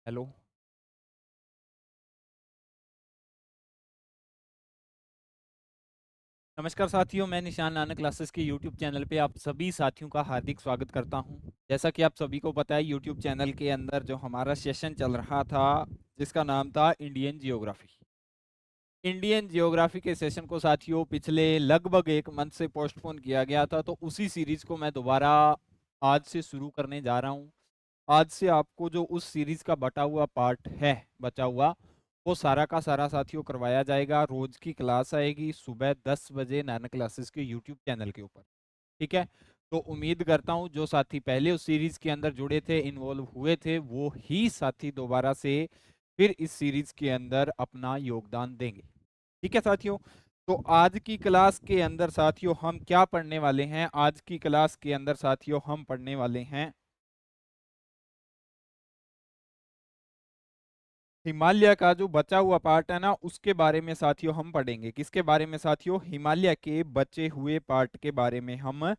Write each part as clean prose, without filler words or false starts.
Hello. नमस्कार साथियों, मैं निशान नानक क्लासेस के यूट्यूब चैनल पे आप सभी साथियों का हार्दिक स्वागत करता हूं। जैसा कि आप सभी को पता है, यूट्यूब चैनल के अंदर जो हमारा सेशन चल रहा था जिसका नाम था इंडियन जियोग्राफी। इंडियन जियोग्राफी के सेशन को साथियों पिछले लगभग एक मंथ से पोस्टपोन किया गया था, तो उसी सीरीज को मैं दोबारा आज से शुरू करने जा रहा हूं। आज से आपको जो उस सीरीज का बटा हुआ पार्ट है, बचा हुआ, वो सारा का सारा साथियों करवाया जाएगा। रोज की क्लास आएगी सुबह 10 बजे नानक क्लासेस के यूट्यूब चैनल के ऊपर। ठीक है। तो उम्मीद करता हूं जो साथी पहले उस सीरीज के अंदर जुड़े थे, इन्वॉल्व हुए थे, वो ही साथी दोबारा से फिर इस सीरीज के अंदर अपना योगदान देंगे। ठीक है साथियों। तो आज की क्लास के अंदर साथियों हम क्या पढ़ने वाले हैं? आज की क्लास के अंदर साथियों हम पढ़ने वाले हैं हिमालय का जो बचा हुआ पार्ट है ना, उसके बारे में साथियों हम पढ़ेंगे। किसके बारे में साथियों? हिमालय के बचे हुए पार्ट के बारे में हम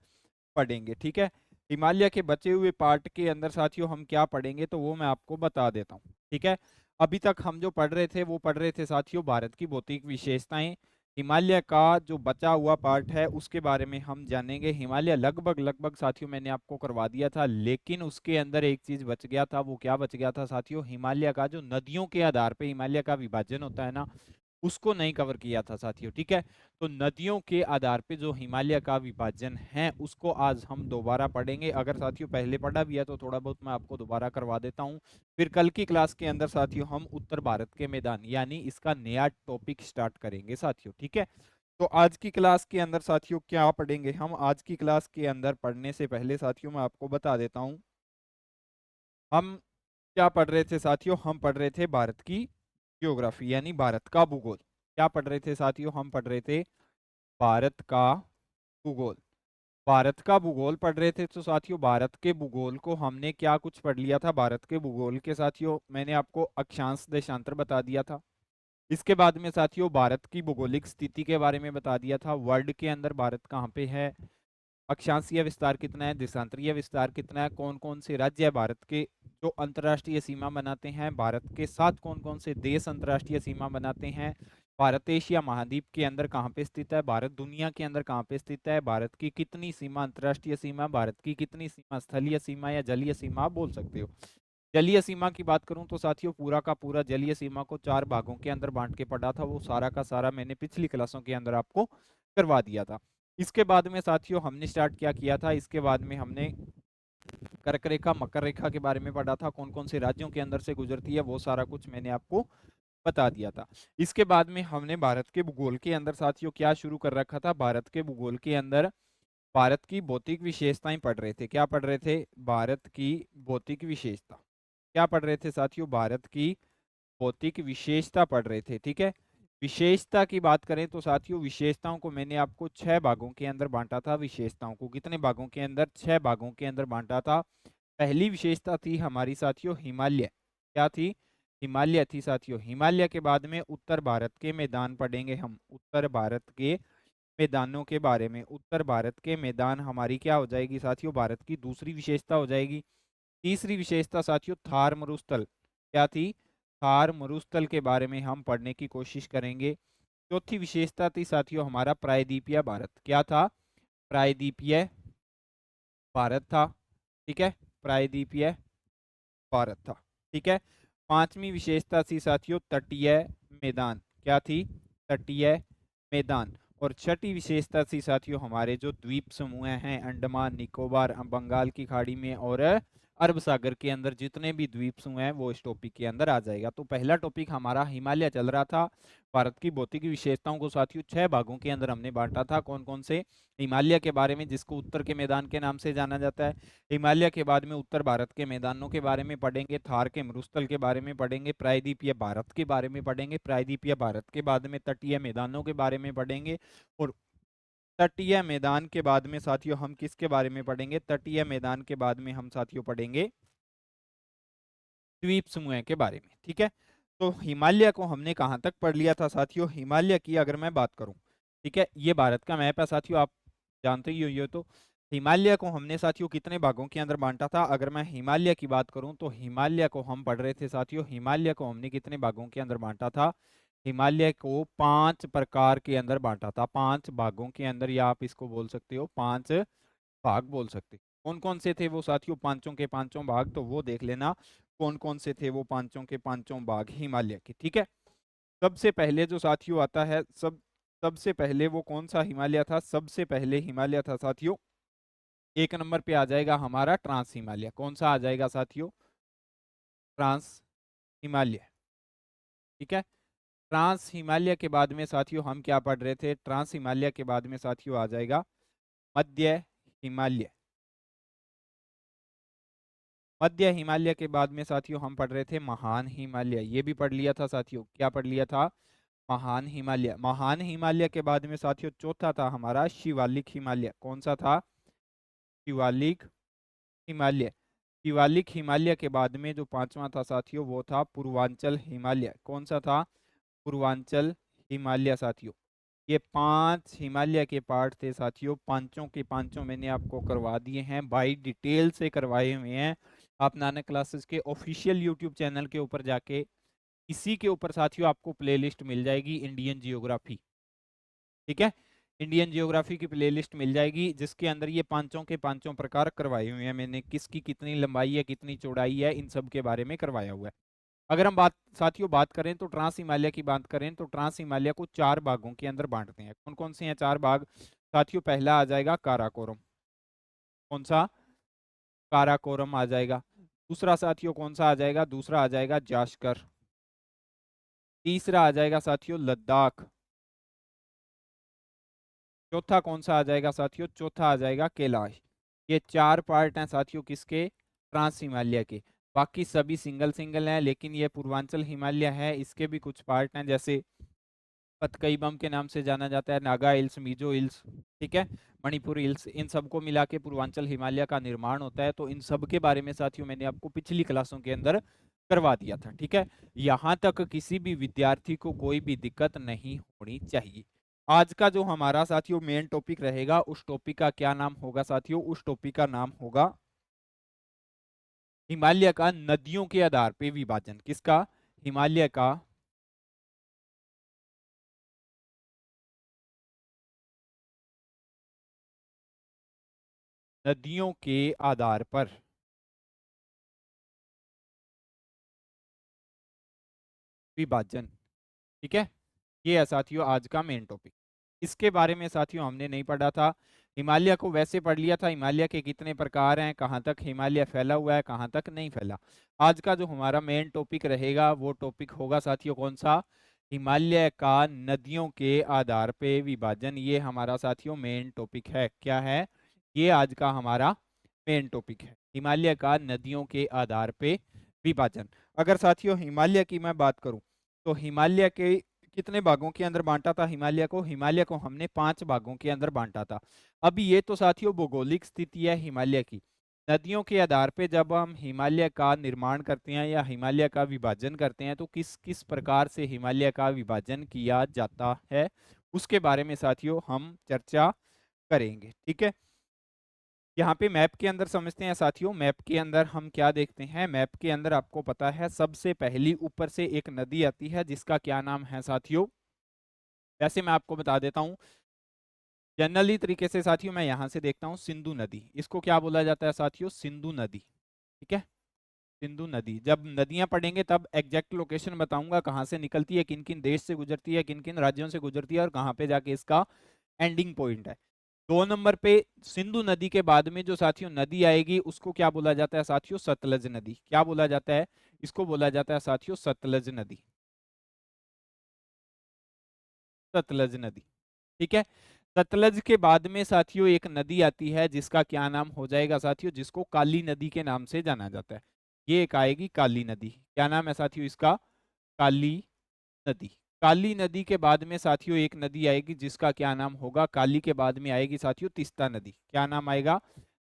पढ़ेंगे। ठीक है। हिमालय के बचे हुए पार्ट के अंदर साथियों हम क्या पढ़ेंगे, तो वो मैं आपको बता देता हूँ। ठीक है। अभी तक हम जो पढ़ रहे थे वो पढ़ रहे थे साथियों भारत की भौतिक विशेषताएं। हिमालय का जो बचा हुआ पार्ट है उसके बारे में हम जानेंगे। हिमालय लगभग लगभग साथियों मैंने आपको करवा दिया था, लेकिन उसके अंदर एक चीज बच गया था। वो क्या बच गया था साथियों? हिमालय का जो नदियों के आधार पे हिमालय का विभाजन होता है ना, उसको नहीं कवर किया था साथियों। ठीक है। तो नदियों के आधार पे जो हिमालय का विभाजन है उसको आज हम दोबारा पढ़ेंगे। अगर साथियों पहले पढ़ा भी है तो थोड़ा बहुत मैं आपको दोबारा करवा देता हूँ। फिर कल की क्लास के अंदर साथियों हम उत्तर भारत के मैदान यानी इसका नया टॉपिक स्टार्ट करेंगे साथियों। ठीक है। तो आज की क्लास के अंदर साथियों क्या पढ़ेंगे हम? आज की क्लास के अंदर पढ़ने से पहले साथियों मैं आपको बता देता हूँ हम क्या पढ़ रहे थे साथियों। हम पढ़ रहे थे भारत की ज्योग्राफी यानी भारत का भूगोल। क्या पढ़ रहे थे साथियों? हम पढ़ रहे थे भारत का भूगोल। भारत का भूगोल पढ़ रहे थे। तो साथियों भारत के भूगोल को हमने क्या कुछ पढ़ लिया था? भारत के भूगोल के साथियों मैंने आपको अक्षांश देशांतर बता दिया था। इसके बाद में साथियों भारत की भौगोलिक स्थिति के बारे में बता दिया था। वर्ल्ड के अंदर भारत कहाँ पे है, अक्षांशीय विस्तार कितना है, देशांतरीय विस्तार कितना है, कौन कौन से राज्य है भारत के जो अंतर्राष्ट्रीय सीमा बनाते हैं, भारत के साथ कौन कौन से देश अंतर्राष्ट्रीय सीमा बनाते हैं, भारत एशिया महाद्वीप के अंदर कहाँ पे स्थित है, भारत दुनिया के अंदर कहाँ पे स्थित है, भारत की कितनी सीमा अंतर्राष्ट्रीय सीमा, भारत की कितनी सीमा स्थलीय सीमा या जलीय सीमा आप बोल सकते हो। जलीय सीमा की बात करूं तो साथियों पूरा का पूरा जलीय सीमा को 4 भागों के अंदर बांट के पढ़ा था। वो सारा का सारा मैंने पिछली क्लासों के अंदर आपको करवा दिया था। इसके बाद में साथियों हमने स्टार्ट क्या किया था? इसके बाद में हमने कर्क रेखा मकर रेखा के बारे में पढ़ा था। कौन कौन से राज्यों के अंदर से गुजरती है वो सारा कुछ मैंने आपको बता दिया था। इसके बाद में हमने भारत के भूगोल के अंदर साथियों क्या शुरू कर रखा था? भारत के भूगोल के अंदर भारत की भौतिक विशेषताएं पढ़ रहे थे। क्या पढ़ रहे थे? भारत की भौतिक विशेषता। क्या पढ़ रहे थे साथियों? भारत की भौतिक विशेषता पढ़ रहे थे। ठीक है। विशेषता की बात करें तो साथियों विशेषताओं को मैंने आपको 6 भागों के अंदर बांटा था। विशेषताओं को कितने भागों के अंदर? 6 भागों के अंदर बांटा था। पहली विशेषता थी हमारी साथियों हिमालय। क्या थी? हिमालय थी साथियों। हिमालय के बाद में उत्तर भारत के मैदान पढ़ेंगे हम। उत्तर भारत के मैदानों के बारे में। उत्तर भारत के मैदान हमारी क्या हो जाएगी साथियों? भारत की दूसरी विशेषता हो जाएगी। तीसरी विशेषता साथियों थार मरुस्थल। क्या थी? थार मरुस्थल के बारे में हम पढ़ने की कोशिश करेंगे। चौथी विशेषता थी साथियों हमारा प्रायद्वीपीय भारत। क्या था? प्रायद्वीपीय भारत था। ठीक है। प्रायद्वीपीय भारत था। ठीक है। पांचवी विशेषता थी साथियों तटीय मैदान। क्या थी? तटीय मैदान। और छठी विशेषता थी साथियों हमारे जो द्वीप समूह हैं अंडमान निकोबार बंगाल की खाड़ी में और अरब सागर के अंदर जितने भी द्वीप समूह हैं वो इस टॉपिक के अंदर आ जाएगा। तो पहला टॉपिक हमारा हिमालय चल रहा था। भारत की भौतिक विशेषताओं को साथियों 6 भागों के अंदर हमने बांटा था। कौन कौन से? हिमालय के बारे में जिसको उत्तर के मैदान के नाम से जाना जाता है। हिमालय के बाद में उत्तर भारत के मैदानों के बारे में पढ़ेंगे। थार के मरुस्थल के बारे में पढ़ेंगे। प्रायद्वीपीय भारत के बारे में पढ़ेंगे। प्रायद्वीपीय भारत के बाद में तटीय मैदानों के बारे में पढ़ेंगे। और तटीय मैदान के बाद में साथियों हम किसके बारे में पढ़ेंगे? तटीय मैदान के बाद में हम साथियों पढ़ेंगे द्वीप समूह के बारे में। ठीक है। तो हिमालय को हमने कहाँ तक पढ़ लिया था साथियों? हिमालय की अगर मैं बात करूं, ठीक है, ये भारत का मैप है साथियों, आप जानते ही हो ये तो। हिमालय को हमने साथियों कितने भागों के अंदर बांटा था? अगर मैं हिमालय की बात करूं तो हिमालय को हम पढ़ रहे थे साथियों, हिमालय को हमने कितने भागों के अंदर बांटा था? हिमालय को 5 प्रकार के अंदर बांटा था, 5 भागों के अंदर, या आप इसको बोल सकते हो 5 भाग बोल सकते हो। कौन कौन से थे वो साथियों पांचों के पांचों भाग? तो वो देख लेना कौन कौन से थे वो पांचों के पांचों भाग हिमालय के, ठीक है। सबसे पहले जो साथियों आता है, सबसे पहले वो कौन सा हिमालय था? सबसे पहले हिमालय था साथियों, एक नंबर पे आ जाएगा हमारा ट्रांस हिमालय। कौन सा आ जाएगा साथियों? ट्रांस हिमालय, ठीक है। ट्रांस हिमालय के बाद में साथियों हम क्या पढ़ रहे थे? ट्रांस हिमालय के बाद में साथियों आ जाएगा मध्य हिमालय। मध्य हिमालय के बाद में साथियों हम पढ़ रहे थे महान हिमालय, ये भी पढ़ लिया था साथियों। क्या पढ़ लिया था? महान हिमालय। महान हिमालय के बाद में साथियों चौथा था हमारा शिवालिक हिमालय। कौन सा था? शिवालिक हिमालय। शिवालिक हिमालय के बाद में जो पांचवा था साथियों वो था पूर्वांचल हिमालय। कौन सा था? पूर्वांचल हिमालय साथियों। ये 5 हिमालय के पार्ट थे साथियों, पांचों के पांचों मैंने आपको करवा दिए हैं, बाई डिटेल से करवाए हुए हैं। आप नानक क्लासेस के ऑफिशियल यूट्यूब चैनल के ऊपर जाके इसी के ऊपर साथियों आपको प्लेलिस्ट मिल जाएगी इंडियन जियोग्राफी, ठीक है। इंडियन जियोग्राफी की प्लेलिस्ट मिल जाएगी जिसके अंदर ये पांचों के पांचों प्रकार करवाए हुए हैं मैंने, किसकी कितनी लंबाई है कितनी चौड़ाई है इन सब के बारे में करवाया हुआ है। अगर हम बात साथियों बात करें तो ट्रांस हिमालय की बात करें तो ट्रांस हिमालय को 4 भागों के अंदर बांटते हैं। कौन कौन से हैं 4 भाग साथियों? पहला आ जाएगा काराकोरम। कौन सा? काराकोरम आ जाएगा। दूसरा साथियों कौन सा आ जाएगा? दूसरा आ जाएगा जास्कर। तीसरा आ जाएगा साथियों लद्दाख। चौथा कौन सा आ जाएगा साथियों? चौथा आ जाएगा कैलाश। ये 4 पार्ट हैं साथियों किसके? ट्रांस हिमालय के। बाकी सभी सिंगल सिंगल हैं, लेकिन ये पूर्वांचल हिमालय है, इसके भी कुछ पार्ट हैं, जैसे पतकई बम के नाम से जाना जाता है, नागा हिल्स, मिजो हिल्स, ठीक है, मणिपुर हिल्स, इन सबको मिला के पूर्वांचल हिमालय का निर्माण होता है। तो इन सब के बारे में साथियों मैंने आपको पिछली क्लासों के अंदर करवा दिया था, ठीक है। यहाँ तक किसी भी विद्यार्थी को कोई भी दिक्कत नहीं होनी चाहिए। आज का जो हमारा साथियों मेन टॉपिक रहेगा, उस टॉपिक का क्या नाम होगा साथियों? उस टॉपिक का नाम होगा हिमालय का नदियों के आधार पे विभाजन। किसका? हिमालय का नदियों के आधार पर विभाजन, ठीक है। ये है साथियों आज का मेन टॉपिक। इसके बारे में साथियों हमने नहीं पढ़ा था। हिमालय को वैसे पढ़ लिया था, हिमालय के कितने प्रकार हैं, कहाँ तक हिमालय फैला हुआ है, कहाँ तक नहीं फैला। आज का जो हमारा मेन टॉपिक रहेगा वो टॉपिक होगा साथियों कौन सा? हिमालय का नदियों के आधार पे विभाजन। ये हमारा साथियों मेन टॉपिक है। क्या है? ये आज का हमारा मेन टॉपिक है, हिमालय का नदियों के आधार पे विभाजन। अगर साथियों हिमालय की मैं बात करूं तो हिमालय के कितने भागों के अंदर बांटा था? हिमालय को हमने 5 भागों के अंदर बांटा था। अभी ये तो साथियों भौगोलिक स्थिति है हिमालय की। नदियों के आधार पे जब हम हिमालय का निर्माण करते हैं या हिमालय का विभाजन करते हैं तो किस किस प्रकार से हिमालय का विभाजन किया जाता है उसके बारे में साथियों हम चर्चा करेंगे, ठीक है। यहाँ पे मैप के अंदर समझते हैं साथियों। मैप के अंदर हम क्या देखते हैं? मैप के अंदर आपको पता है सबसे पहली ऊपर से एक नदी आती है जिसका क्या नाम है साथियों? वैसे मैं आपको बता देता हूँ, जनरली तरीके से साथियों मैं यहाँ से देखता हूँ सिंधु नदी। इसको क्या बोला जाता है साथियों? सिंधु नदी, ठीक है। सिंधु नदी। जब नदियां पढ़ेंगे तब एग्जैक्ट लोकेशन बताऊंगा कहाँ से निकलती है, किन किन देश से गुजरती है, किन किन राज्यों से गुजरती है और कहाँ पे जाके इसका एंडिंग पॉइंट है। 2 नंबर पे सिंधु नदी के बाद में जो साथियों नदी आएगी उसको क्या बोला जाता है साथियों? सतलज नदी। क्या बोला जाता है? इसको बोला जाता है साथियों सतलज नदी। सतलज नदी, ठीक है। सतलज के बाद में साथियों एक नदी आती है जिसका क्या नाम हो जाएगा साथियों? जिसको काली नदी के नाम से जाना जाता है। ये एक आएगी काली नदी। क्या नाम है साथियों इसका? काली नदी। काली नदी के बाद में साथियों एक नदी आएगी जिसका क्या नाम होगा? काली के बाद में आएगी साथियों तीस्ता नदी। क्या नाम आएगा?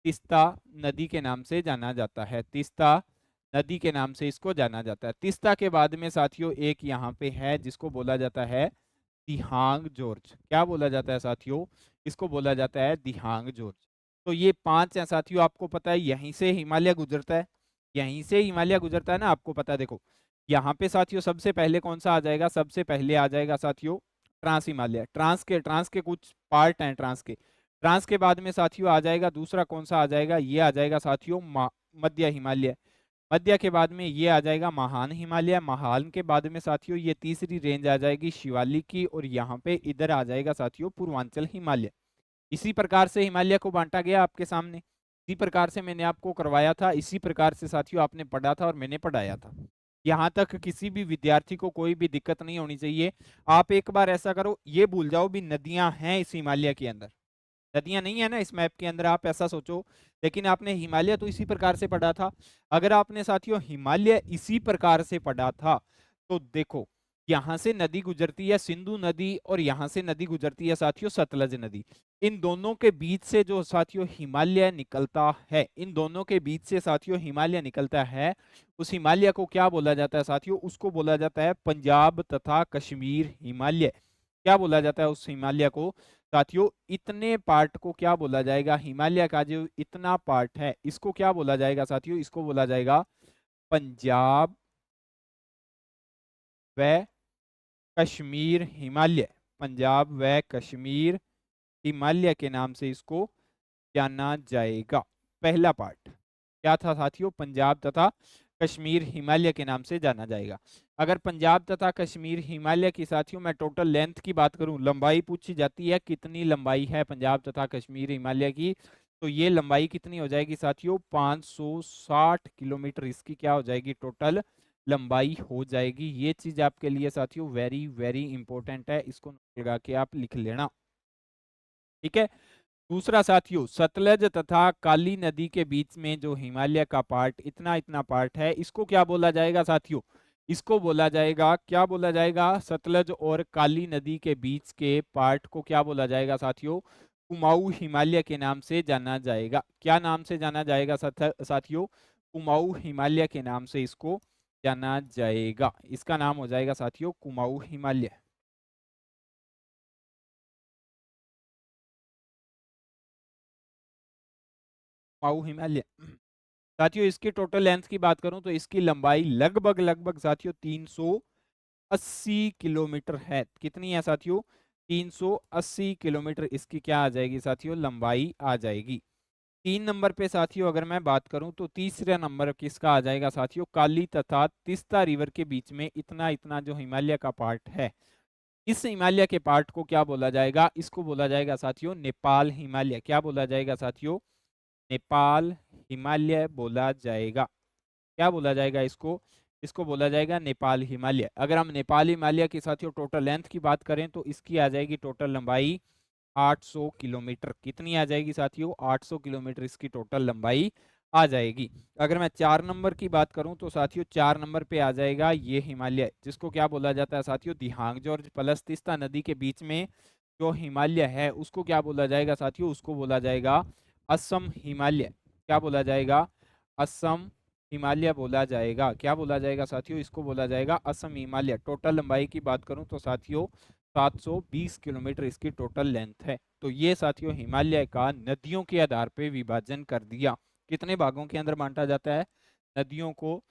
तीस्ता नदी के नाम से जाना जाता है। तीस्ता नदी के नाम से इसको जाना जाता है। तीस्ता के बाद में साथियों एक यहाँ पे है जिसको बोला जाता है दिहांग जॉर्ज। क्या बोला जाता है साथियों? इसको बोला जाता है दिहांग जॉर्ज। तो ये 5 है साथियों, आपको पता है यहीं से हिमालय गुजरता है, यहीं से हिमालय गुजरता है ना, आपको पता है। देखो यहाँ पे साथियों सबसे पहले कौन सा आ जाएगा, सबसे पहले आ जाएगा साथियों ट्रांस हिमालय। ट्रांस के कुछ पार्ट हैं ट्रांस के बाद में साथियों आ जाएगा दूसरा कौन सा आ जाएगा, ये आ जाएगा साथियों मध्य हिमालय। मध्य के बाद में ये आ जाएगा महान हिमालय। महान के बाद में साथियों ये तीसरी रेंज आ जाएगी शिवालिक की, और यहाँ पे इधर आ जाएगा साथियों पूर्वांचल हिमालय। इसी प्रकार से हिमालय को बांटा गया आपके सामने, इसी प्रकार से मैंने आपको करवाया था, इसी प्रकार से साथियों आपने पढ़ा था और मैंने पढ़ाया था। यहाँ तक किसी भी विद्यार्थी को कोई भी दिक्कत नहीं होनी चाहिए। आप एक बार ऐसा करो, ये भूल जाओ भी नदियां हैं इस हिमालय के अंदर, नदियां नहीं है ना इस मैप के अंदर, आप ऐसा सोचो। लेकिन आपने हिमालय तो इसी प्रकार से पढ़ा था। अगर आपने साथियों हिमालय इसी प्रकार से पढ़ा था तो देखो यहां से नदी गुजरती है सिंधु नदी, और यहां से नदी गुजरती है साथियों सतलज नदी। इन दोनों के बीच से जो साथियों हिमालय निकलता है, इन दोनों के बीच से साथियों हिमालय निकलता है, उस हिमालय को क्या बोला जाता है साथियों, उसको बोला जाता है पंजाब तथा कश्मीर हिमालय। क्या बोला जाता है उस हिमालय को साथियों, इतने पार्ट को क्या बोला जाएगा, हिमालय का जो इतना पार्ट है इसको क्या बोला जाएगा साथियों, इसको बोला जाएगा पंजाब व कश्मीर हिमालय। पंजाब व कश्मीर हिमालय के नाम से इसको जाना जाएगा। पहला पार्ट क्या था साथियों, पंजाब तथा कश्मीर हिमालय के नाम से जाना जाएगा। अगर पंजाब तथा कश्मीर हिमालय की साथियों मैं टोटल लेंथ की बात करूं, लंबाई पूछी जाती है कितनी लंबाई है पंजाब तथा कश्मीर हिमालय की, तो ये लंबाई कितनी हो जाएगी साथियों 560 किलोमीटर, इसकी क्या हो जाएगी टोटल लंबाई हो जाएगी। ये चीज आपके लिए साथियों वेरी वेरी इंपॉर्टेंट है, इसको लगा के आप लिख लेना, ठीक है। दूसरा साथियों सतलज तथा काली नदी के बीच में जो हिमालय का पार्ट इतना इतना पार्ट है, इसको क्या बोला जाएगा साथियों, इसको बोला जाएगा, क्या बोला जाएगा, सतलज और काली नदी के बीच के पार्ट को क्या बोला जाएगा साथियों, कुमाऊं हिमालय के नाम से जाना जाएगा। क्या नाम से जाना जाएगा साथियों, कुमाऊं हिमालय के नाम से इसको जाना जाएगा। इसका नाम हो जाएगा साथियों कुमाऊं हिमालय। कुमाऊं हिमालय साथियों, इसकी टोटल लेंथ की बात करूं तो इसकी लंबाई लगभग लगभग साथियों 380 किलोमीटर है। कितनी है साथियों 380 किलोमीटर इसकी क्या आ जाएगी साथियों लंबाई आ जाएगी। 3 नंबर पे साथियों अगर मैं बात करूं तो तीसरा नंबर किसका आ जाएगा साथियों, काली तथा तीस्ता रिवर के बीच में इतना इतना जो हिमालय का पार्ट है, इस हिमालय के पार्ट को क्या बोला जाएगा, इसको बोला जाएगा साथियों नेपाल हिमालय। क्या बोला जाएगा साथियों, नेपाल हिमालय बोला जाएगा। क्या बोला जाएगा इसको, इसको बोला जाएगा नेपाल हिमालय। अगर हम नेपाल हिमालय की साथियों टोटल लेंथ की बात करें तो इसकी आ जाएगी टोटल लंबाई 800 किलोमीटर। कितनी आ जाएगी साथियों 800 किलोमीटर इसकी टोटल लंबाई आ जाएगी। अगर मैं 4 नंबर की बात करूं तो साथियों 4 नंबर पे आ जाएगा ये हिमालय, जिसको क्या बोला जाता है साथियों दिहांग जॉर्ज प्लस तीस्ता नदी के बीच में जो हिमालय है उसको क्या बोला जाएगा साथियों, उसको बोला जाएगा असम हिमालय। क्या बोला जाएगा, असम हिमालय बोला जाएगा। क्या बोला जाएगा साथियों, इसको बोला जाएगा असम हिमालय। टोटल लंबाई की बात करूं तो साथियों 720 किलोमीटर इसकी टोटल लेंथ है। तो ये साथियों हिमालय का नदियों के आधार पे विभाजन कर दिया। कितने भागों के अंदर बांटा जाता है, नदियों को,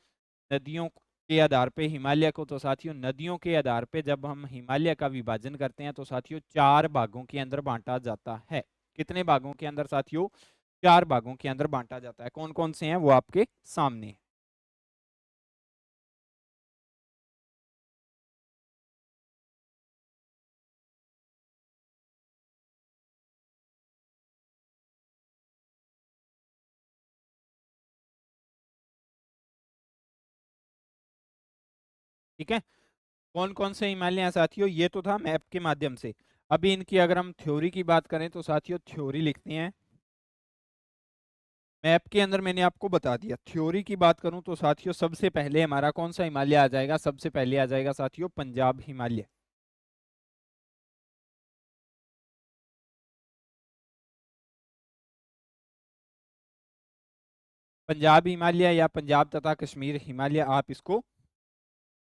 नदियों के आधार पे हिमालय को, तो साथियों नदियों के आधार पे जब हम हिमालय का विभाजन करते हैं तो साथियों 4 भागों के अंदर बांटा जाता है। कितने भागों के अंदर साथियों, 4 भागों के अंदर बांटा जाता है। कौन कौन से हैं वो आपके सामने, ठीक है। कौन कौन से हिमालय हैं साथियों, ये तो था मैप के माध्यम से। अभी इनकी अगर हम थ्योरी की बात करें तो साथियों थ्योरी लिखते हैं। मैप के अंदर मैंने आपको बता दिया। थ्योरी की बात करूं तो साथियों सबसे पहले हमारा कौन सा हिमालय आ जाएगा, सबसे पहले आ जाएगा साथियों पंजाब हिमालय। पंजाब हिमालय या पंजाब तथा कश्मीर हिमालय आप इसको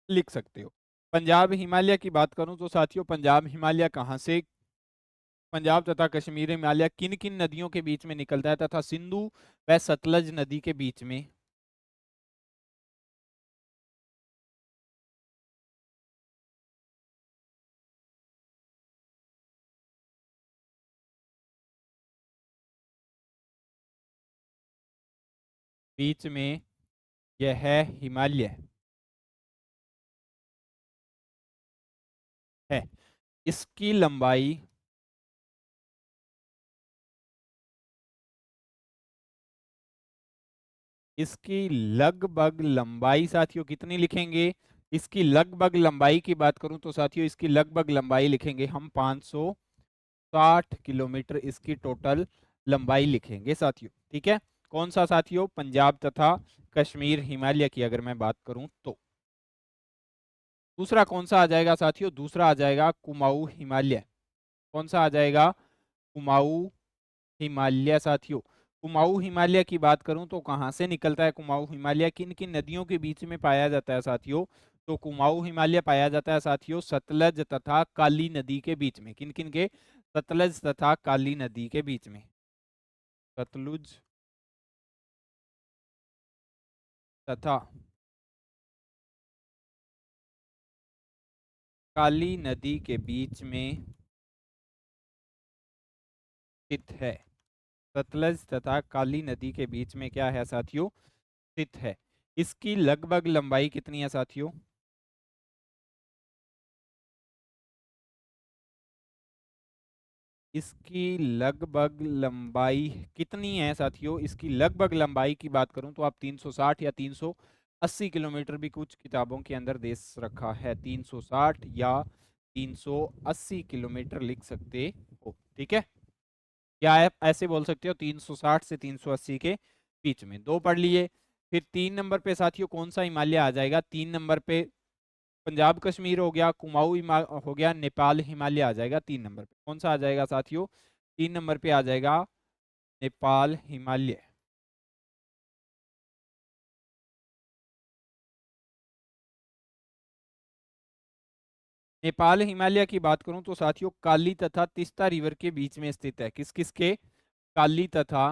लिख सकते हो। पंजाब हिमालय की बात करूं तो साथियों पंजाब हिमालय कहाँ से पंजाब तथा कश्मीर हिमालय किन किन नदियों के बीच में निकलता है तथा सिंधु व सतलज नदी के बीच में? बीच में यह है हिमालय है। इसकी लंबाई इसकी लगभग लंबाई साथियों कितनी लिखेंगे? इसकी लगभग लंबाई की बात करूं तो साथियों इसकी लगभग लंबाई लिखेंगे हम 560 किलोमीटर इसकी टोटल लंबाई लिखेंगे साथियों। ठीक है, कौन सा साथियों? पंजाब तथा कश्मीर हिमालय की अगर मैं बात करूं तो। दूसरा कौन सा आ जाएगा साथियों? दूसरा आ जाएगा कुमाऊं हिमालय। कौन सा आ जाएगा? कुमाऊं हिमालय साथियों। कुमाऊं हिमालय की बात करूं तो कहां से निकलता है कुमाऊं हिमालय? किन किन नदियों के बीच में पाया जाता है साथियों? तो कुमाऊं हिमालय पाया जाता है साथियों सतलज तथा काली नदी के बीच में। किन किन के? सतलज तथा काली नदी के बीच में। सतलुज तथा काली नदी के बीच में स्थित है। सतलज तथा काली नदी के बीच में क्या है साथियों? स्थित है। इसकी लगभग लंबाई कितनी है साथियों? इसकी लगभग लंबाई कितनी है साथियों? इसकी लगभग लंबाई की बात करूं तो आप 360 या 380 किलोमीटर भी कुछ किताबों के अंदर दे रखा है। 360 या 380 किलोमीटर लिख सकते हो। ठीक है, या आप ऐसे बोल सकते हो 360 से 380 के बीच में। दो पढ़ लिए। फिर 3 नंबर पे साथियों कौन सा हिमालय आ जाएगा? 3 नंबर पे पंजाब कश्मीर हो गया, हो गया, नेपाल हिमालय आ जाएगा 3 नंबर पे। कौन सा आ जाएगा साथियों? 3 नंबर पे आ जाएगा नेपाल हिमालय। नेपाल हिमालय की बात करूं तो साथियों काली तथा तीस्ता रिवर के बीच में स्थित है। किस किस के? काली तथा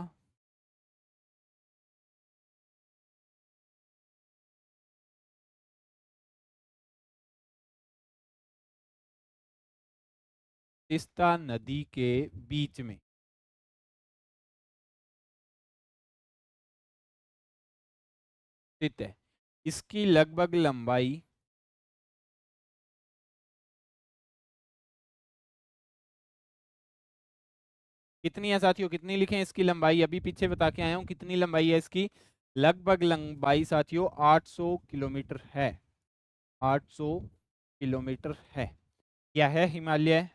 तीस्ता नदी के बीच में स्थित है। इसकी लगभग लंबाई कितनी है साथियों? कितनी लिखें इसकी लंबाई? अभी पीछे बता के आया हूं कितनी लंबाई है इसकी। लगभग लंबाई साथियों 800 किलोमीटर है। 800 किलोमीटर है। क्या है हिमालय?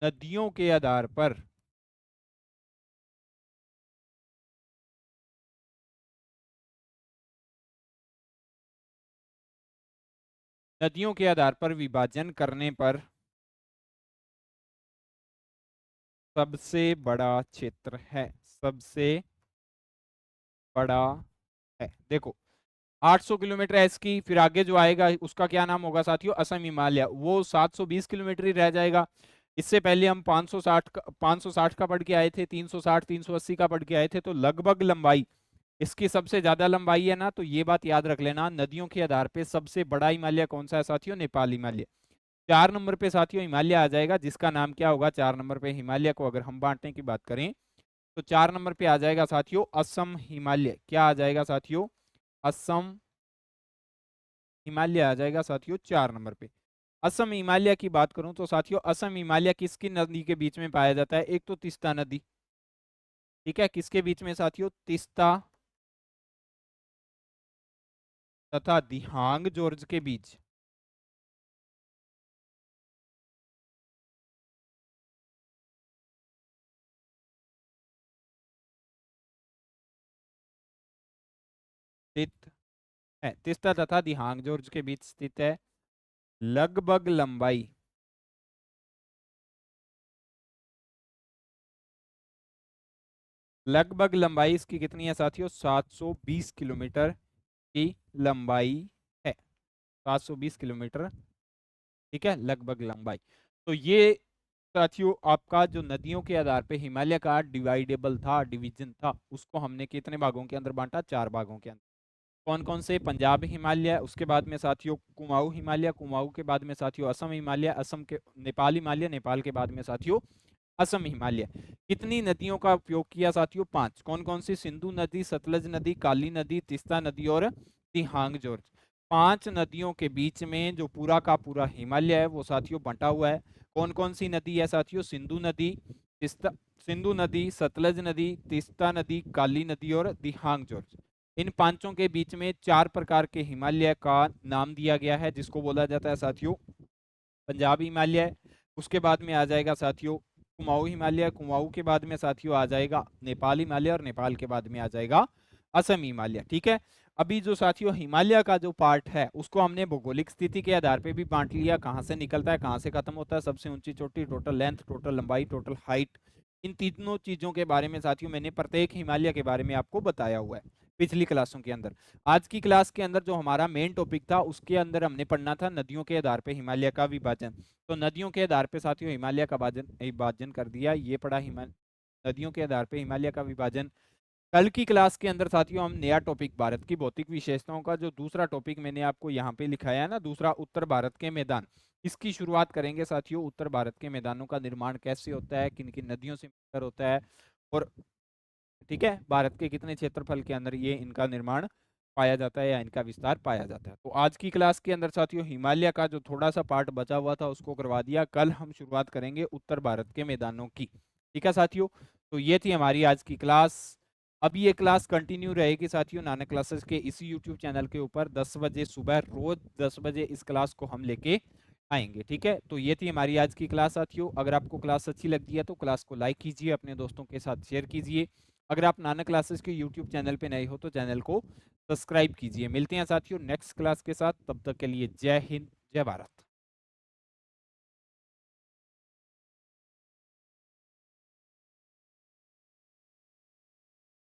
नदियों के आधार पर नदियों के आधार पर विभाजन करने पर सबसे बड़ा क्षेत्र है। सबसे बड़ा है। देखो 800 किलोमीटर है इसकी, फिर आगे जो आएगा उसका क्या नाम होगा साथियों? असम हिमालय। वो 720 किलोमीटर ही रह जाएगा। इससे पहले हम 560 का पढ़ के आए थे, 360 380 का पढ़ के आए थे। तो लगभग लंबाई इसकी सबसे ज्यादा लंबाई है ना, तो ये बात याद रख लेना। नदियों के आधार पे सबसे बड़ा हिमालय कौन सा है साथियों? नेपाल हिमालय। 4 नंबर पे साथियों हिमालय आ जाएगा, जिसका नाम क्या होगा 4 नंबर पे? हिमालय को अगर हम बांटने की बात करें तो 4 नंबर पे आ जाएगा साथियों असम हिमालय। क्या आ जाएगा साथियों? असम हिमालय आ जाएगा साथियों 4 नंबर पे। असम हिमालय की बात करूं तो साथियों असम हिमालय किसकी नदी के बीच में पाया जाता है? एक तो तीस्ता नदी। ठीक है, किसके बीच में साथियों? तीस्ता तथा दिहांग जॉर्ज के बीच स्थित है। तीस्ता तथा दिहांग जॉर्ज के बीच स्थित है। लगभग लंबाई लगभग लंबाई इसकी कितनी है साथियों? 720 किलोमीटर की लंबाई है। 720 किलोमीटर, ठीक है, लगभग लंबाई। तो ये साथियों आपका जो नदियों के आधार पे हिमालय का डिवाइडेबल था, डिवीजन था, उसको हमने कितने भागों के अंदर बांटा? 4 भागों के अंदर। कौन कौन से? पंजाब हिमालय, उसके बाद में साथियों कुमाऊं हिमालय, कुमाऊं के बाद में साथियों असम हिमालय, असम के नेपाल हिमालय, नेपाल के बाद में साथियों असम हिमालय। कितनी नदियों का उपयोग किया साथियों? 5। कौन कौन सी? सिंधु नदी, सतलज नदी, काली नदी, तीस्ता नदी और दिहांग जोर। 5 नदियों के बीच में जो पूरा का पूरा हिमालय है वो साथियों बंटा हुआ है। कौन कौन सी नदी है साथियों? सिंधु नदी, तीस्ता, सिंधु नदी, सतलज नदी, तीस्ता नदी, काली नदी और दिहांग जोर। इन पांचों के बीच में 4 प्रकार के हिमालय का नाम दिया गया है, जिसको बोला जाता है साथियों पंजाब हिमालय। उसके बाद में आ जाएगा साथियों कुमाऊं हिमालय, कुमाऊं के बाद में साथियों आ जाएगा नेपाल हिमालय और नेपाल के बाद में आ जाएगा असम हिमालय। ठीक है, अभी जो साथियों हिमालय का जो पार्ट है उसको हमने भौगोलिक स्थिति के आधार पे भी बांट लिया, कहाँ से निकलता है, कहाँ से खत्म होता है, सबसे ऊंची चोटी, टोटल लेंथ, टोटल लंबाई, टोटल हाइट। इन तीनों चीजों के बारे में साथियों मैंने प्रत्येक हिमालय के बारे में आपको बताया हुआ है पिछली क्लासों के अंदर। आज की क्लास के अंदर जो हमारा मेन टॉपिक था उसके अंदर हमने पढ़ना था नदियों के आधार पे हिमालय का विभाजन। तो नदियों के आधार पे साथियों हिमालय का विभाजन कर दिया, ये पढ़ा हिमालय नदियों के आधार पे हिमालय का विभाजन। कल की क्लास के अंदर साथियों हम नया टॉपिक भारत की भौतिक विशेषताओं का जो दूसरा टॉपिक मैंने आपको यहाँ पे लिखाया है ना, दूसरा उत्तर भारत के मैदान, इसकी शुरुआत करेंगे साथियों। उत्तर भारत के मैदानों का निर्माण कैसे होता है, किन किन नदियों से मिलकर होता है, और ठीक है भारत के कितने क्षेत्रफल के अंदर ये इनका निर्माण पाया जाता है या इनका विस्तार पाया जाता है। तो आज की क्लास के अंदर साथियों हिमालय का जो थोड़ा सा पार्ट बचा हुआ था उसको करवा दिया। कल हम शुरुआत करेंगे उत्तर भारत के मैदानों की। ठीक है साथियों, तो ये थी हमारी आज की क्लास। अब ये क्लास कंटिन्यू रहेगी साथियों नानक क्लासेस के इसी यूट्यूब चैनल के ऊपर 10 बजे सुबह, रोज 10 बजे इस क्लास को हम लेके आएंगे। ठीक है, तो ये थी हमारी आज की क्लास साथियों। अगर आपको क्लास अच्छी लगती है तो क्लास को लाइक कीजिए, अपने दोस्तों के साथ शेयर कीजिए। अगर आप नानक क्लासेस के यूट्यूब चैनल पे नए हो तो चैनल को सब्सक्राइब कीजिए। मिलते हैं साथियों नेक्स्ट क्लास के साथ, तब तक के लिए जय हिंद, जय भारत।